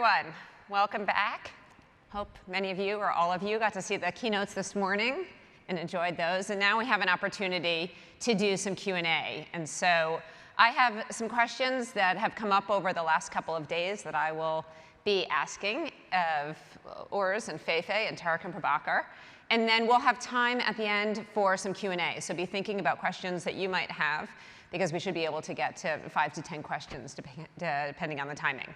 everyone. Welcome back. Hope many of you or all of you got to see the keynotes this morning and enjoyed those. And now we have an opportunity to do some Q&A. And so I have some questions that have come up over the last couple of days that I will be asking of Urs and Fei-Fei and Tariq and Prabhakar. And then we'll have time at the end for some Q&A. So be thinking about questions that you might have, because we should be able to get to 5 to 10 questions depending on the timing.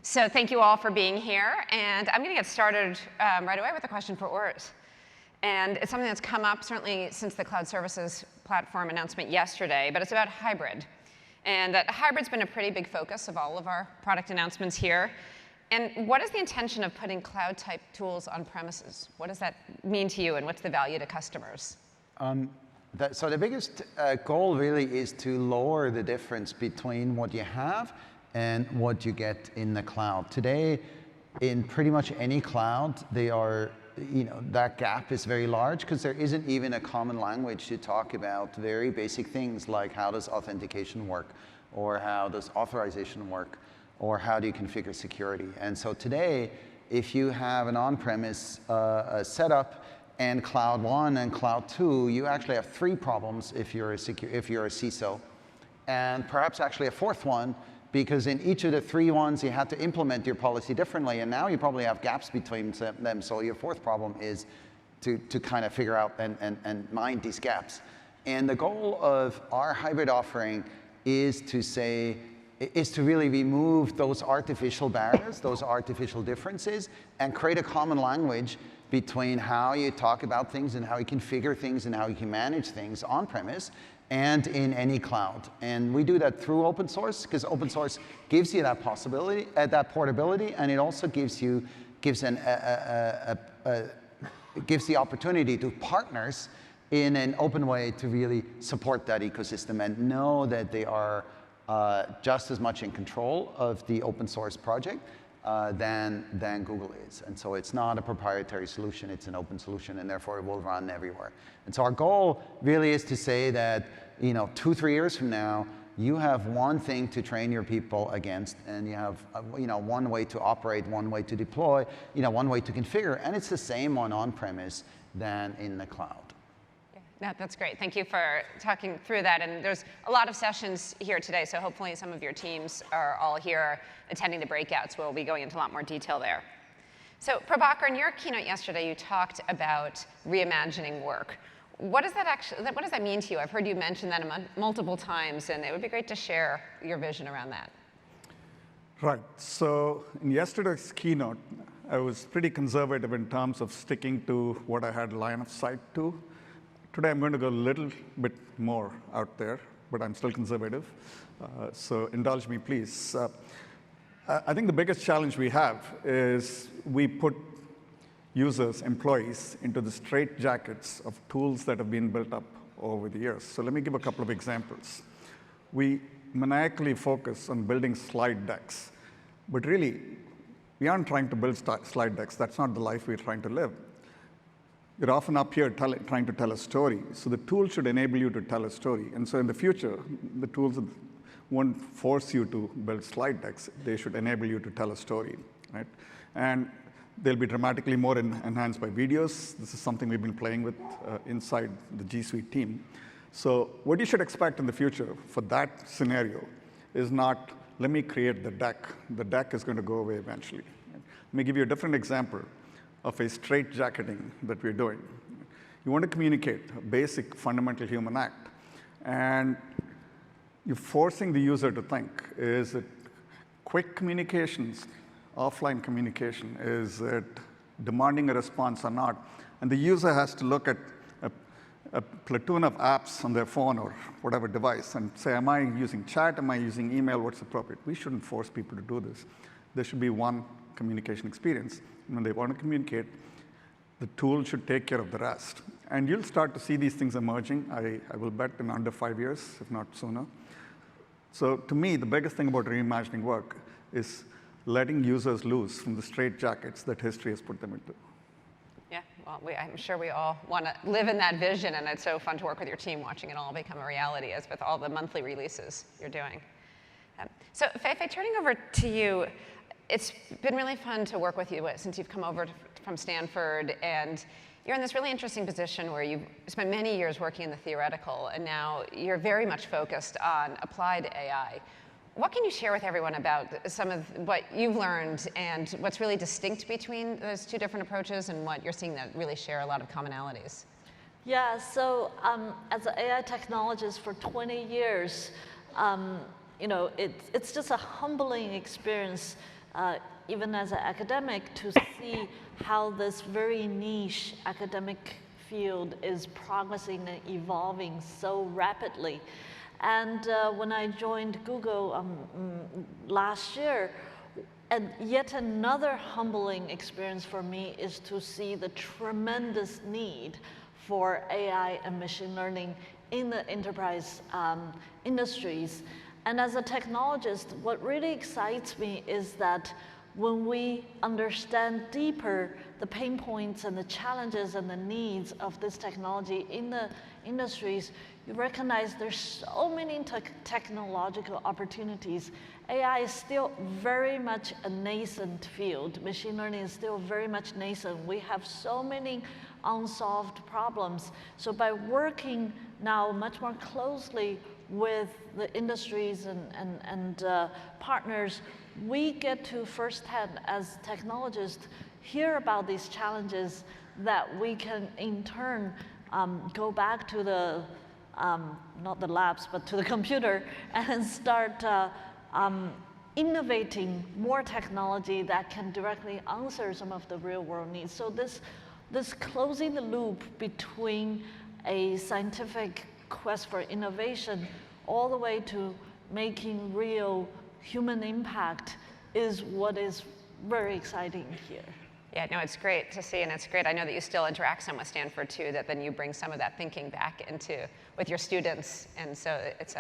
So thank you all for being here. And I'm going to get started right away with a question for Urs. And it's something that's come up certainly since the cloud services platform announcement yesterday, but it's about hybrid. And that hybrid's been a pretty big focus of all of our product announcements here. And what is the intention of putting cloud-type tools on premises? What does that mean to you, and what's the value to customers? So the biggest goal really is to lower the difference between what you have and what you get in the cloud. Today, in pretty much any cloud, that gap is very large because there isn't even a common language to talk about very basic things like how does authentication work, or how does authorization work, or how do you configure security. And so today, if you have an on-premise setup and Cloud 1 and Cloud 2, you actually have 3 problems if you're a CISO, and perhaps actually a 4th one, because in each of the 3 ones, you had to implement your policy differently, and now you probably have gaps between them. So your 4th problem is to kind of figure out and mind these gaps. And the goal of our hybrid offering is to really remove those artificial barriers, those artificial differences, and create a common language between how you talk about things and how you configure things and how you can manage things on-premise and in any cloud. And we do that through open source, because open source gives you that possibility, that portability, and it also gives the opportunity to partners in an open way to really support that ecosystem and know that they are just as much in control of the open source project than Google is. And so it's not a proprietary solution, it's an open solution, and therefore it will run everywhere. And so our goal really is to say that 2-3 years from now, you have one thing to train your people against, and you have one way to operate, one way to deploy, one way to configure, and it's the same on-premise than in the cloud. No, that's great. Thank you for talking through that. And there's a lot of sessions here today, so hopefully some of your teams are all here attending the breakouts. We'll be going into a lot more detail there. So Prabhakar, in your keynote yesterday, you talked about reimagining work. What does that mean to you? I've heard you mention that multiple times, and it would be great to share your vision around that. Right. So in yesterday's keynote, I was pretty conservative in terms of sticking to what I had line of sight to. Today, I'm going to go a little bit more out there, but I'm still conservative. So indulge me, please. I think the biggest challenge we have is we put users, employees, into the straitjackets of tools that have been built up over the years. So let me give a couple of examples. We maniacally focus on building slide decks, but really, we aren't trying to build slide decks. That's not the life we're trying to live. You're often up here trying to tell a story. So the tool should enable you to tell a story. And so in the future, the tools won't force you to build slide decks. They should enable you to tell a story, right? And they'll be dramatically more enhanced by videos. This is something we've been playing with inside the G Suite team. So what you should expect in the future for that scenario is not, let me create the deck. The deck is going to go away eventually. Let me give you a different example of a straitjacketing that we're doing. You want to communicate, a basic fundamental human act. And you're forcing the user to think, is it quick communications, offline communication? Is it demanding a response or not? And the user has to look at a platoon of apps on their phone or whatever device and say, am I using chat? Am I using email? What's appropriate? We shouldn't force people to do this. There should be one communication experience. When they want to communicate, the tool should take care of the rest. And you'll start to see these things emerging, I will bet, in under 5 years, if not sooner. So to me, the biggest thing about reimagining work is letting users loose from the straitjackets that history has put them into. Yeah, well, I'm sure we all want to live in that vision, and it's so fun to work with your team watching it all become a reality, as with all the monthly releases you're doing. So Fei-Fei, turning over to you, It's been really fun to work with you since you've come over from Stanford, and you're in this really interesting position where you've spent many years working in the theoretical, and now you're very much focused on applied AI. What can you share with everyone about some of what you've learned and what's really distinct between those two different approaches and what you're seeing that really share a lot of commonalities? Yeah, so as an AI technologist for 20 years, it's just a humbling experience, even as an academic, to see how this very niche academic field is progressing and evolving so rapidly. And when I joined Google last year, and yet another humbling experience for me is to see the tremendous need for AI and machine learning in the enterprise industries. And as a technologist, what really excites me is that when we understand deeper the pain points and the challenges and the needs of this technology in the industries, you recognize there's so many technological opportunities. AI is still very much a nascent field. Machine learning is still very much nascent. We have so many unsolved problems. So by working now much more closely with the industries and partners, we get to firsthand, as technologists, hear about these challenges that we can in turn go back to the, not the labs, but to the computer and start innovating more technology that can directly answer some of the real world needs. So this closing the loop between a scientific quest for innovation all the way to making real human impact is what is very exciting here. Yeah, no, it's great to see, and it's great. I know that you still interact some with Stanford too, that then you bring some of that thinking back with your students, and so it's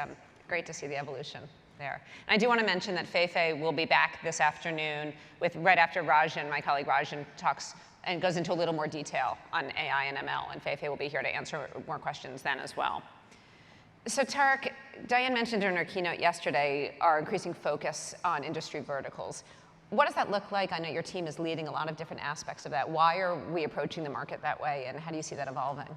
great to see the evolution there. And I do want to mention that Fei-Fei will be back this afternoon right after Rajan, my colleague Rajan, talks and goes into a little more detail on AI and ML, and Fei-Fei will be here to answer more questions then as well. So Tariq, Diane mentioned during her keynote yesterday our increasing focus on industry verticals. What does that look like? I know your team is leading a lot of different aspects of that. Why are we approaching the market that way, and how do you see that evolving?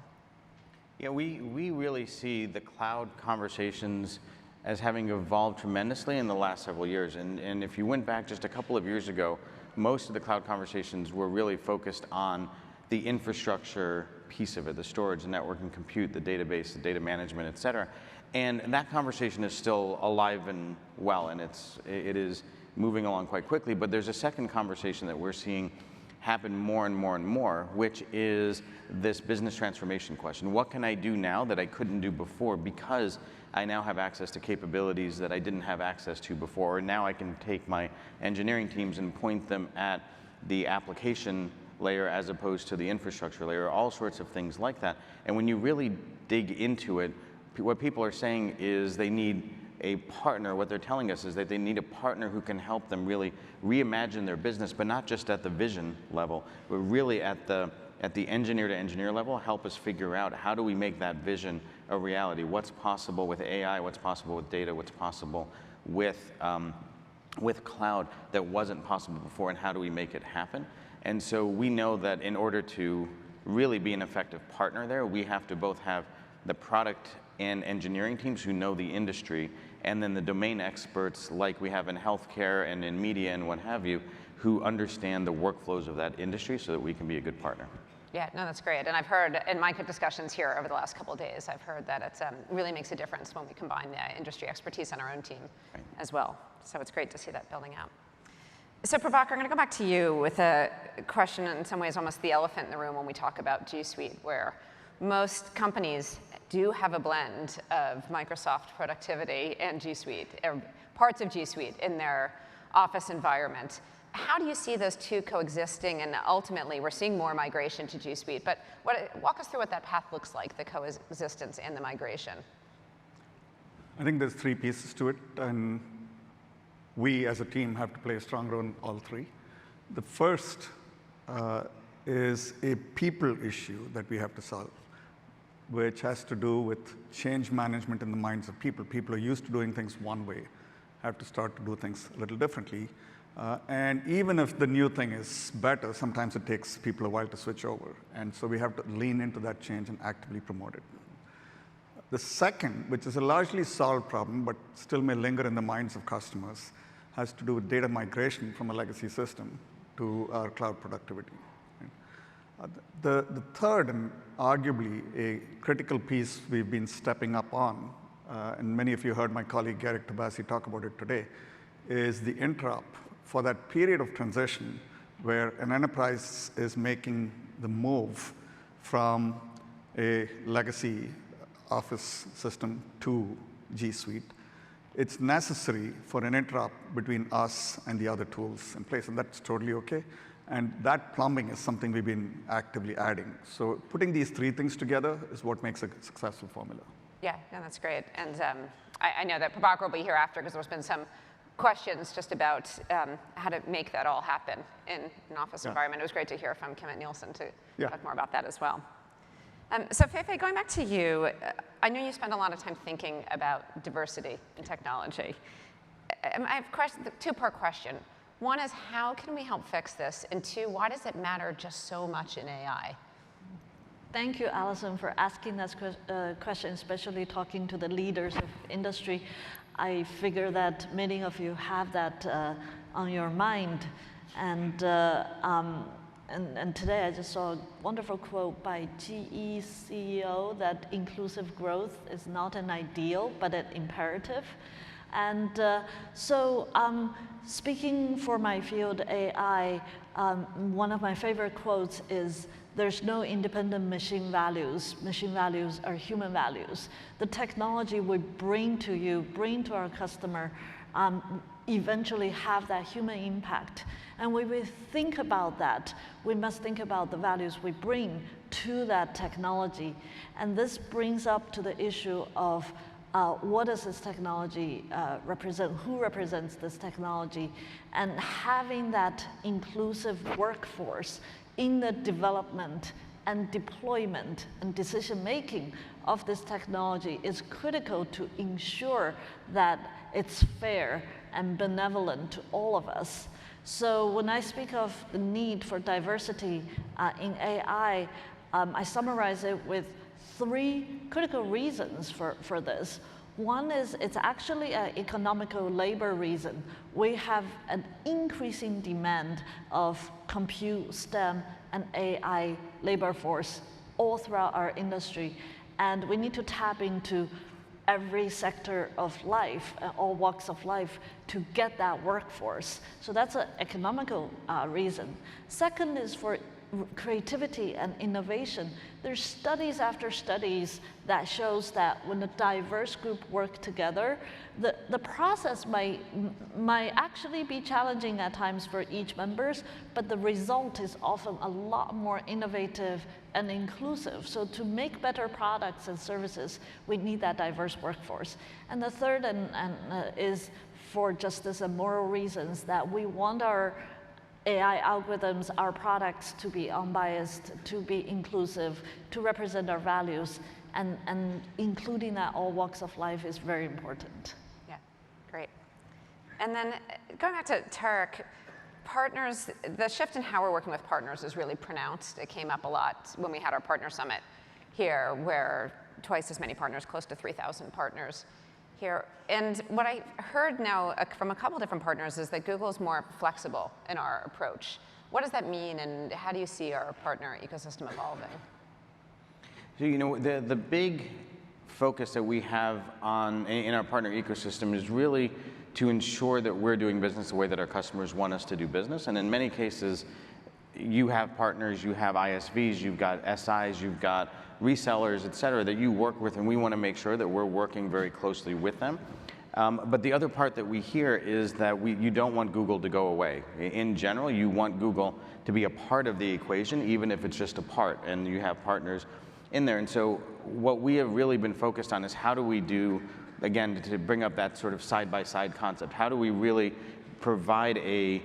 Yeah, we really see the cloud conversations as having evolved tremendously in the last several years. And if you went back just a couple of years ago, most of the cloud conversations were really focused on the infrastructure piece of it, the storage, the network and compute, the database, the data management, et cetera. And that conversation is still alive and well, and it is moving along quite quickly. But there's a second conversation that we're seeing happen more and more and more, which is this business transformation question. What can I do now that I couldn't do before because I now have access to capabilities that I didn't have access to before? Or now I can take my engineering teams and point them at the application layer as opposed to the infrastructure layer, all sorts of things like that. And when you really dig into it, what people are saying is they need a partner. What they're telling us is that they need a partner who can help them really reimagine their business, but not just at the vision level, but really at the engineer to engineer level, help us figure out how do we make that vision a reality? What's possible with AI? What's possible with data? What's possible with cloud that wasn't possible before, and how do we make it happen? And so we know that in order to really be an effective partner there, we have to both have the product and engineering teams who know the industry, and then the domain experts like we have in healthcare and in media and what have you, who understand the workflows of that industry so that we can be a good partner. Yeah, no, that's great. And I've heard in my discussions here over the last couple of days, I've heard that it really makes a difference when we combine the industry expertise on our own team as well. So it's great to see that building out. So Prabhakar, I'm going to go back to you with a question, in some ways almost the elephant in the room when we talk about G Suite, where most companies do have a blend of Microsoft productivity and G Suite, or parts of G Suite in their office environment. How do you see those two coexisting? And ultimately, we're seeing more migration to G Suite, but walk us through what that path looks like, the coexistence and the migration. I think there's three pieces to it, and we as a team have to play a strong role in all three. The first is a people issue that we have to solve, which has to do with change management in the minds of people. People are used to doing things one way, have to start to do things a little differently. And even if the new thing is better, sometimes it takes people a while to switch over. And so we have to lean into that change and actively promote it. The second, which is a largely solved problem, but still may linger in the minds of customers, has to do with data migration from a legacy system to our cloud productivity. The third, and arguably a critical piece we've been stepping up on, and many of you heard my colleague Garrick Tabasi talk about it today, is the interop for that period of transition where an enterprise is making the move from a legacy Office system to G Suite. It's necessary for an interop between us and the other tools in place, and that's totally okay. And that plumbing is something we've been actively adding. So putting these three things together is what makes a successful formula. Yeah, no, that's great. And I know that Prabhakar will be here after because there's been some questions just about how to make that all happen in an office environment. It was great to hear from Kim Nielsen to talk more about that as well. So Fei-Fei, going back to you, I know you spend a lot of time thinking about diversity in technology. I have a two-part question. One is, how can we help fix this? And two, why does it matter just so much in AI? Thank you, Alison, for asking that question, especially talking to the leaders of industry. I figure that many of you have that on your mind. And today I just saw a wonderful quote by GE CEO that inclusive growth is not an ideal, but an imperative. And speaking for my field, AI, one of my favorite quotes is, "There's no independent machine values. Machine values are human values." The technology we bring to you, bring to our customer, eventually have that human impact. And when we think about that, we must think about the values we bring to that technology. And this brings up to the issue of what does this technology represent? Who represents this technology? And having that inclusive workforce in the development and deployment and decision-making of this technology is critical to ensure that it's fair and benevolent to all of us. So when I speak of the need for diversity in AI, I summarize it with three critical reasons for this. One is it's actually an economical labor reason. We have an increasing demand of compute, STEM, and AI labor force all throughout our industry. And we need to tap into every sector of life, all walks of life, to get that workforce. So that's an economical reason. Second is for creativity and innovation. There's studies after studies that shows that when a diverse group work together, the process might actually be challenging at times for each members, but the result is often a lot more innovative and inclusive. So to make better products and services, we need that diverse workforce. And the third is for justice and moral reasons, that we want our AI algorithms, our products to be unbiased, to be inclusive, to represent our values, and including that all walks of life is very important. Yeah, great. And then going back to Tariq, partners, the shift in how we're working with partners is really pronounced. It came up a lot when we had our partner summit here, where twice as many partners, close to 3,000 partners here. And what I heard now from a couple different partners is that Google is more flexible in our approach. What does that mean, and how do you see our partner ecosystem evolving? So, you know, the big focus that we have in our partner ecosystem is really to ensure that we're doing business the way that our customers want us to do business. And in many cases, you have partners, you have ISVs, you've got SIs, you've got resellers, et cetera, that you work with, and we want to make sure that we're working very closely with them. But the other part that we hear is that you don't want Google to go away. In general, you want Google to be a part of the equation, even if it's just a part, and you have partners in there. And so what we have really been focused on is how do we do, again, to bring up that sort of side-by-side concept, how do we really provide a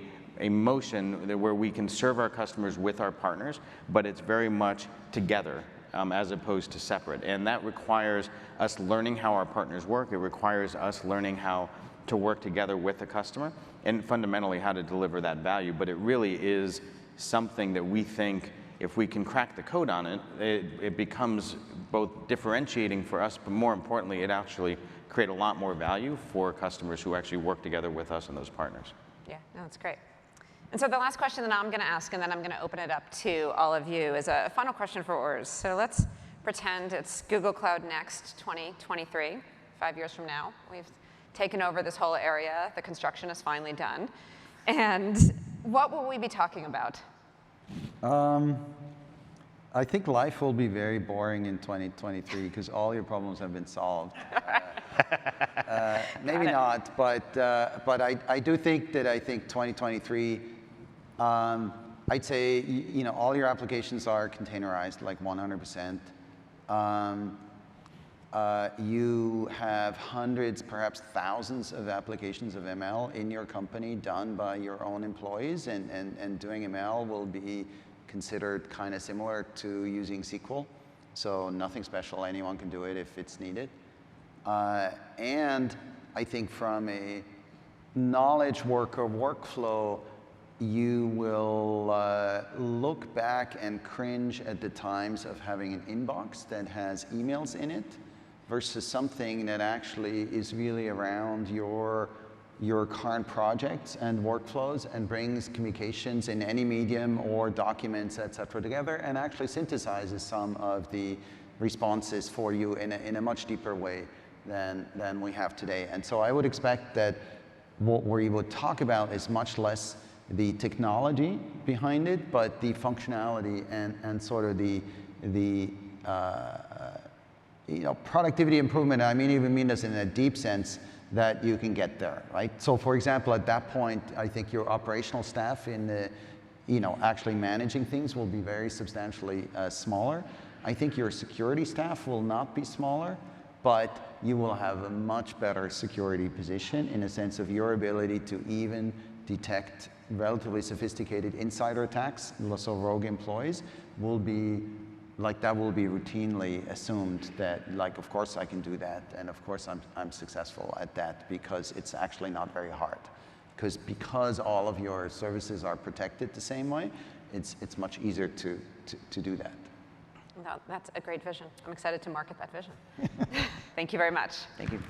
motion where we can serve our customers with our partners, but it's very much together. As opposed to separate. And that requires us learning how our partners work. It requires us learning how to work together with the customer, and fundamentally how to deliver that value. But it really is something that we think if we can crack the code on it, it becomes both differentiating for us, but more importantly, it actually create a lot more value for customers who actually work together with us and those partners. Yeah, no, that's great. And so the last question that I'm going to ask, and then I'm going to open it up to all of you, is a final question for Urs. So let's pretend it's Google Cloud Next 2023, 5 years from now. We've taken over this whole area. The construction is finally done. And what will we be talking about? I think life will be very boring in 2023 because all your problems have been solved. Maybe not, but I do think that 2023, I'd say all your applications are containerized like 100%. You have hundreds, perhaps thousands of applications of ML in your company done by your own employees, and doing ML will be considered kind of similar to using SQL. So nothing special, anyone can do it if it's needed. And I think from a knowledge worker workflow, you will look back and cringe at the times of having an inbox that has emails in it versus something that actually is really around your current projects and workflows and brings communications in any medium or documents, et cetera, together, and actually synthesizes some of the responses for you in a much deeper way than we have today. And so I would expect that what we would talk about is much less the technology behind it, but the functionality and sort of the productivity improvement. I even mean this in a deep sense, that you can get there, right? So for example, at that point, I think your operational staff in the, actually managing things will be very substantially smaller. I think your security staff will not be smaller, but you will have a much better security position in a sense of your ability to even detect relatively sophisticated insider attacks, so rogue employees, will be that will be routinely assumed that, of course I can do that, and of course I'm successful at that, because it's actually not very hard. Because all of your services are protected the same way, it's much easier to do that. That's a great vision. I'm excited to market that vision. Thank you very much. Thank you.